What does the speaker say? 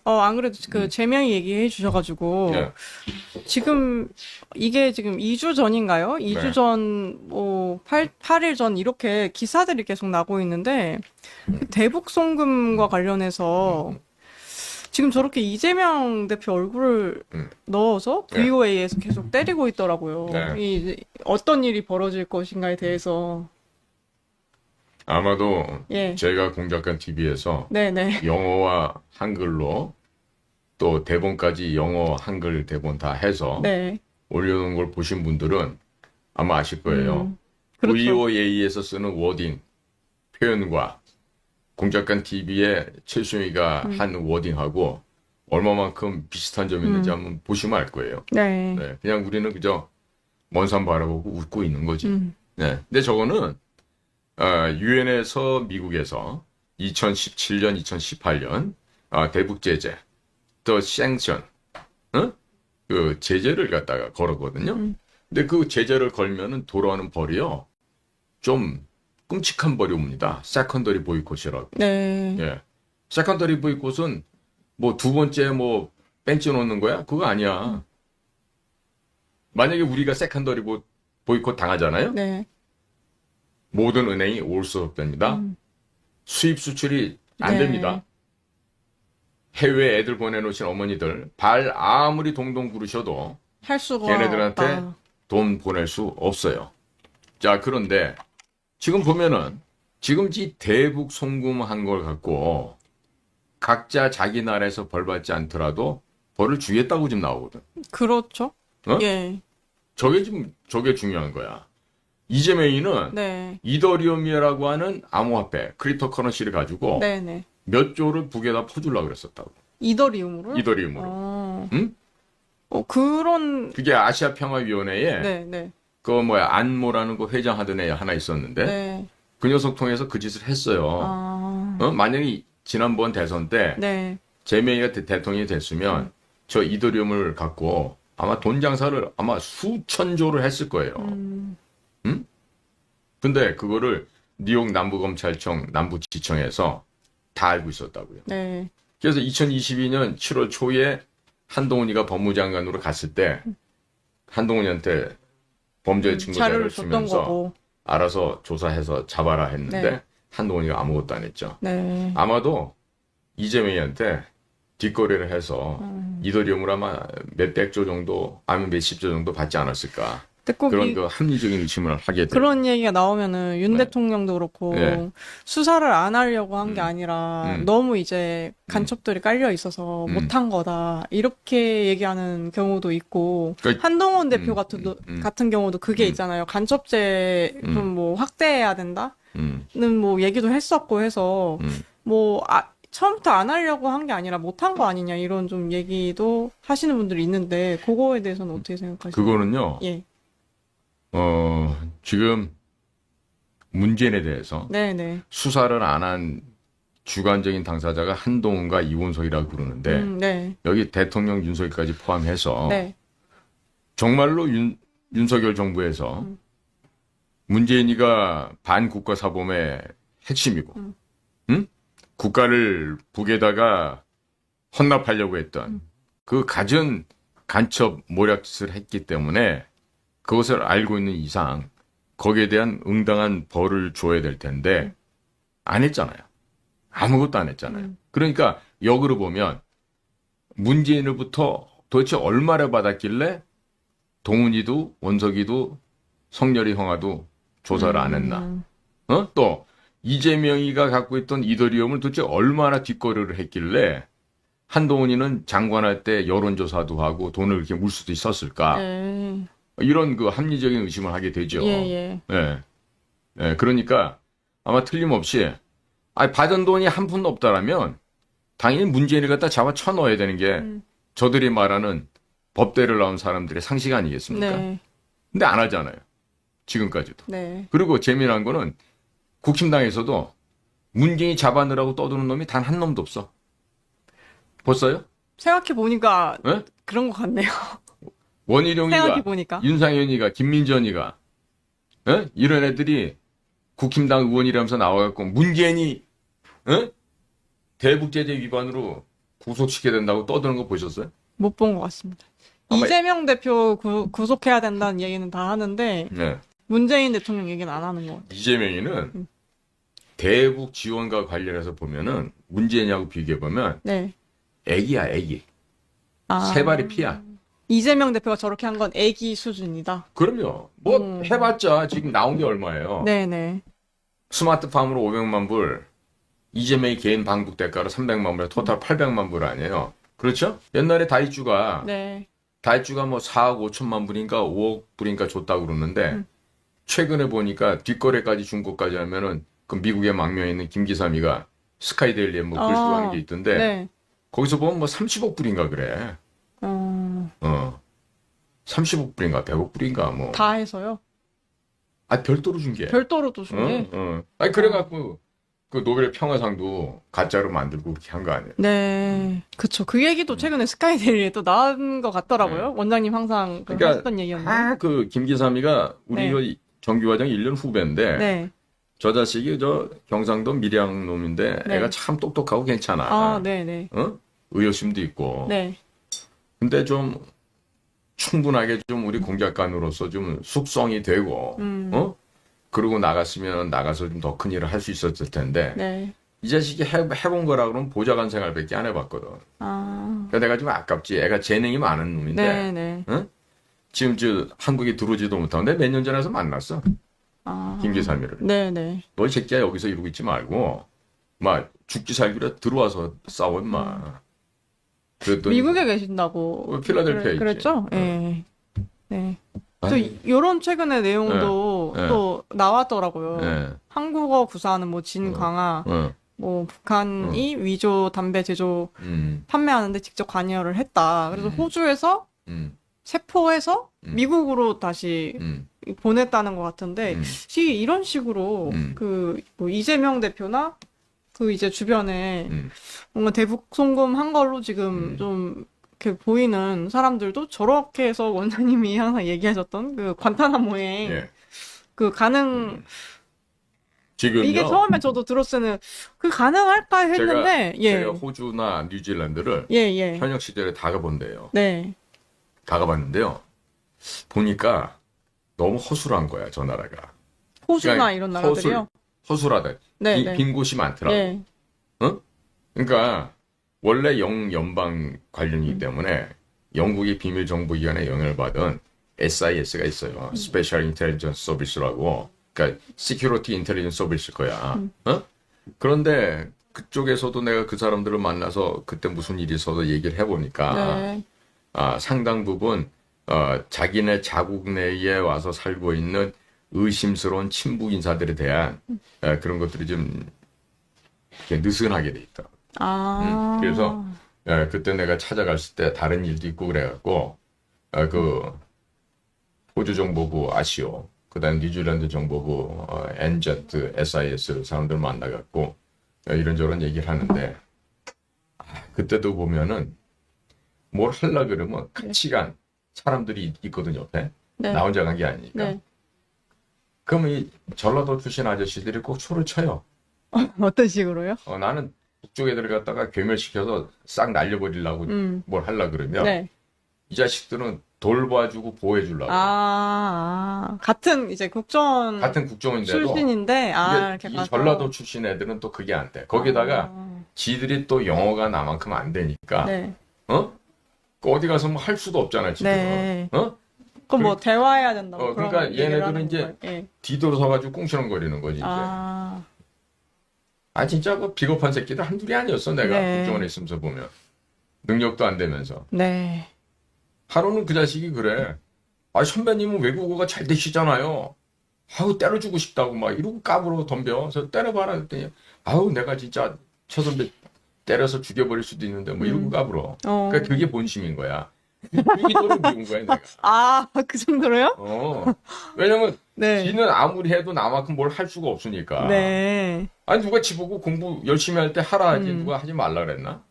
안 그래도 그 제명이 얘기해 주셔가지고 네. 지금 이게 지금 2주 전인가요? 2주 네. 전, 뭐 8일 전 이렇게 기사들이 계속 나고 있는데 그 대북 송금과 관련해서 지금 저렇게 이재명 대표 얼굴을 넣어서 네. VOA에서 계속 때리고 있더라고요. 네. 어떤 일이 벌어질 것인가에 대해서. 아마도 예. 제가 공작관 TV에서 네네. 영어와 한글로 또 대본까지 영어, 한글 대본 다 해서 네. 올려놓은 걸 보신 분들은 아마 아실 거예요. 그렇죠. VOA에서 쓰는 워딩, 표현과 공작관 TV의 최수영이가 한 워딩하고 얼마만큼 비슷한 점이 있는지 한번 보시면 알 거예요. 네. 네, 그냥 우리는 그저 먼 산 바라보고 웃고 있는 거지. 음. 네, 근데 저거는 유엔에서 미국에서 2017년, 2018년 대북 제재, 더 생션, 그 제재를 갖다가 걸었거든요. 근데 그 제재를 걸면은 돌아오는 벌이요, 좀 끔찍한 벌이 옵니다. 세컨더리 보이콧이라고. 네. 예, 세컨더리 보이콧은 뭐 두 번째 뭐 벤치 놓는 거야? 그거 아니야. 만약에 우리가 세컨더리 보이콧 당하잖아요. 네. 모든 은행이 올 수 없답니다. 수입 수출이 안 네. 됩니다. 해외에 애들 보내놓으신 어머니들 발 아무리 동동 구르셔도 할 수가 걔네들한테 없다. 돈 보낼 수 없어요. 자, 그런데 지금 보면은 지금 이 대북 송금한 걸 갖고 각자 자기 나라에서 벌 받지 않더라도 벌을 주겠다고 지금 나오거든. 그렇죠. 어? 예. 저게 중요한 거야. 이재명이는 네. 이더리움이라고 하는 암호화폐, 크립토 커런시를 가지고 네네. 몇 조를 북에다 퍼주려고 그랬었다고. 이더리움으로? 이더리움으로. 응? 그런, 그게 아시아 평화위원회에 네. 그 뭐야 안모라는 거 회장하던 애 하나 있었는데 네. 그 녀석 통해서 그 짓을 했어요. 만약에 지난번 대선 때 네. 제명이가 대통령이 됐으면 저 이더리움을 갖고 아마 돈 장사를 아마 수천 조를 했을 거예요. 응? 근데 그거를 뉴욕 남부검찰청 남부지청에서 다 알고 있었다고요. 네. 그래서 2022년 7월 초에 한동훈이가 법무장관으로 갔을 때 한동훈이한테 범죄 증거 자료를 줬던 주면서 거고. 알아서 조사해서 잡아라 했는데 네. 한동훈이가 아무것도 안 했죠. 네. 아마도 이재명이한테 뒷거래를 해서 이더리움을 아마 몇백 조 정도 아니면 몇십 조 정도 받지 않았을까. 근데 꼭 그런 그 합리적인 의심을 하게 돼요. 그런 얘기가 나오면은 윤 네. 대통령도 그렇고 네. 수사를 안 하려고 한 게 아니라 너무 이제 간첩들이 깔려 있어서 못한 거다 이렇게 얘기하는 경우도 있고 그러니까 한동훈 대표 같은 경우도 그게 있잖아요. 간첩죄 좀 뭐 확대해야 된다는 뭐 얘기도 했었고 해서 뭐 처음부터 안 하려고 한 게 아니라 못한 거 아니냐 이런 좀 얘기도 하시는 분들이 있는데 그거에 대해서는 어떻게 생각하시나요? 그거는요. 예. 지금 문재인에 대해서 네네. 수사를 안 한 주관적인 당사자가 한동훈과 이원석이라고 부르는데 네. 여기 대통령 윤석열까지 포함해서 네. 정말로 윤석열 정부에서 문재인이가 반국가 사범의 핵심이고 응? 국가를 북에다가 헌납하려고 했던 그 갖은 간첩 모략짓을 했기 때문에 그것을 알고 있는 이상 거기에 대한 응당한 벌을 줘야 될 텐데 안 했잖아요. 아무것도 안 했잖아요. 그러니까 역으로 보면 문재인으로부터 도대체 얼마를 받았길래 동훈이도 원석이도 성렬이 형아도 조사를 안 했나. 또 이재명이가 갖고 있던 이더리움을 도대체 얼마나 뒷거래를 했길래 한동훈이는 장관할 때 여론조사도 하고 돈을 이렇게 물 수도 있었을까. 네. 이런 그 합리적인 의심을 하게 되죠. 예. 예. 예, 그러니까 아마 틀림없이 받은 돈이 한 푼도 없다라면 당연히 문재인을 갖다 잡아 쳐넣어야 되는 게 저들이 말하는 법대를 나온 사람들의 상식 아니겠습니까? 네. 근데 안 하잖아요. 지금까지도. 네. 그리고 재미난 거는 국힘당에서도 문재인이 잡아내라고 떠드는 놈이 단 한 놈도 없어. 봤어요? 생각해 보니까 예? 그런 것 같네요. 원희룡이가, 생각해보니까. 윤상현이가, 김민전이가, 이런 애들이 국힘당 의원이라면서 나와갖고 문재인이 대북제재 위반으로 구속시켜야 된다고 떠드는 거 보셨어요? 못 본 것 같습니다. 아마- 이재명 대표 구속해야 된다는 얘기는 다 하는데 네. 문재인 대통령 얘기는 안 하는 것 같아요. 이재명이는 대북 지원과 관련해서 보면은 문재인하고 비교해 보면 네. 애기야 애기. 아, 세 발이 피야. 이재명 대표가 저렇게 한 건 애기 수준이다. 그럼요. 뭐 해봤자 지금 나온 게 얼마예요? 네네. 스마트팜으로 500만 불, 이재명이 개인 방북 대가로 300만 불, 토탈 800만 불 아니에요? 그렇죠? 옛날에 다이쭈가 네. 뭐 4억 5천만 불인가 5억 불인가 줬다고 그러는데 최근에 보니까 뒷거래까지 준 것까지 하면은 그 미국의 망명에 있는 김기삼이가 스카이데일리에 뭐 글 쓰고 하는 게 있던데 네. 거기서 보면 뭐 30억 불인가 그래. 30억 불인가 100억 불인가 뭐. 다 해서요? 별도로 준 게. 별도로 또 주네. 아니 그래갖고 그 노벨 평화상도 가짜로 만들고 그렇게 한 거 아니에요? 네. 그쵸. 그 얘기도 최근에 스카이데일리에 또 나온 것 같더라고요. 원장님 항상 그러니까 하셨던 얘기였는데. 그 김기삼이가 우리 네. 그 정규과정 1년 후배인데 네. 저 자식이 저 경상도 밀양 놈인데 네. 애가 참 똑똑하고 괜찮아. 아, 네네. 의욕심도 있고. 네. 근데 좀 충분하게 좀 우리 공작관으로서 좀 숙성이 되고, 그러고 나갔으면 나가서 좀 더 큰 일을 할 수 있었을 텐데, 네. 이 자식이 해본 거라 그러면 보좌관 생활밖에 안 해봤거든. 아. 그러니까 내가 좀 아깝지. 애가 재능이 많은 놈인데, 네네. 지금 저 한국에 들어오지도 못하고, 내가 몇 년 전에서 만났어. 아. 김기삼이를. 네네. 너 이 새끼야 여기서 이러고 있지 말고, 막 죽기 살기로 들어와서 싸워, 임마. 그랬더니 미국에 계신다고. 필라델피아에 있지. 그랬죠? 네. 네. 또 아니, 요런 최근의 내용도 네. 또 나왔더라고요. 네. 한국어 구사하는 뭐 진강화, 뭐 북한이 위조 담배 제조 판매하는데 직접 관여를 했다. 그래서 호주에서 체포해서 미국으로 다시 보냈다는 것 같은데 이런 식으로 그 뭐 이재명 대표나 그 이제 주변에 뭔가 대북 송금한 걸로 지금 좀 이렇게 보이는 사람들도 저렇게 해서 원장님이 항상 얘기하셨던 그 관타나모에 예. 그 가능 지금요. 이게 처음에 저도 들었을 때는 그 가능할까 했는데 제가 호주나 뉴질랜드를 예. 현역 시절에 다 가본대요. 네. 다 가봤는데요. 보니까 너무 허술한 거야, 저 나라가. 호주나 그러니까 이런 나라들이요. 허술하다. 네. 빈 곳이 많더라고. 네. 그러니까 원래 영연방 관련이기 때문에 영국의 비밀 정보기관에 영향을 받은 SIS가 있어요. Special Intelligence Service라고. 그러니까 Security Intelligence Service일 거야. 그런데 그쪽에서도 내가 그 사람들을 만나서 그때 무슨 일이 있어서 얘기를 해보니까 네. 상당 부분 자기네 자국 내에 와서 살고 있는 의심스러운 친북 인사들에 대한 그런 것들이 좀 이렇게 느슨하게 돼 있다. 아. 그래서 그때 내가 찾아갔을 때 다른 일도 있고 그래갖고 그 호주 정보부 아시오, 그다음 뉴질랜드 정보부 NZ, SIS 사람들 만나갖고 이런저런 얘기를 하는데 그때도 보면은 뭘 하려 그러면 같이 간 사람들이 있거든요, 옆에. 네. 나 혼자 간 게 아니니까. 네. 그러면 이 전라도 출신 아저씨들이 꼭 초를 쳐요. 어떤 식으로요? 나는 북쪽 애들 갖다가 괴멸시켜서 싹 날려버리려고 뭘 하려 그러면 네. 이 자식들은 돌봐주고 보호해주려고. 같은 이제 국전 같은 국정인데도 출신인데 이렇게 이 가서 전라도 출신 애들은 또 그게 안 돼. 거기다가 지들이 또 영어가 나만큼 안 되니까 네. 그 어디 가서 뭐 할 수도 없잖아 지금. 네. 그럼 뭐 대화해야 된다고 그런 그러니까 얘기를 얘네들은 하는 이제 거예요. 예. 뒤돌아서가지고 꿍시렁거리는 거지 이제. 진짜 그 비겁한 새끼들 한둘이 아니었어 내가 네. 국정원에 있으면서 보면 능력도 안 되면서. 네. 하루는 그 자식이 그래. 선배님은 외국어가 잘 되시잖아요. 때려주고 싶다고 막 이러고 까불어 덤벼. 그래서 때려봐라 그랬더니 내가 진짜 저 선배 때려서 죽여버릴 수도 있는데 뭐 이러고 까불어. 그러니까 그게 본심인 거야. 유기도를 미운 거야 내가. 그 정도로요? 왜냐면 네. 지는 아무리 해도 나만큼 뭘 할 수가 없으니까. 네. 누가 지보고 공부 열심히 할 때 하라 하지 누가 하지 말라 그랬나?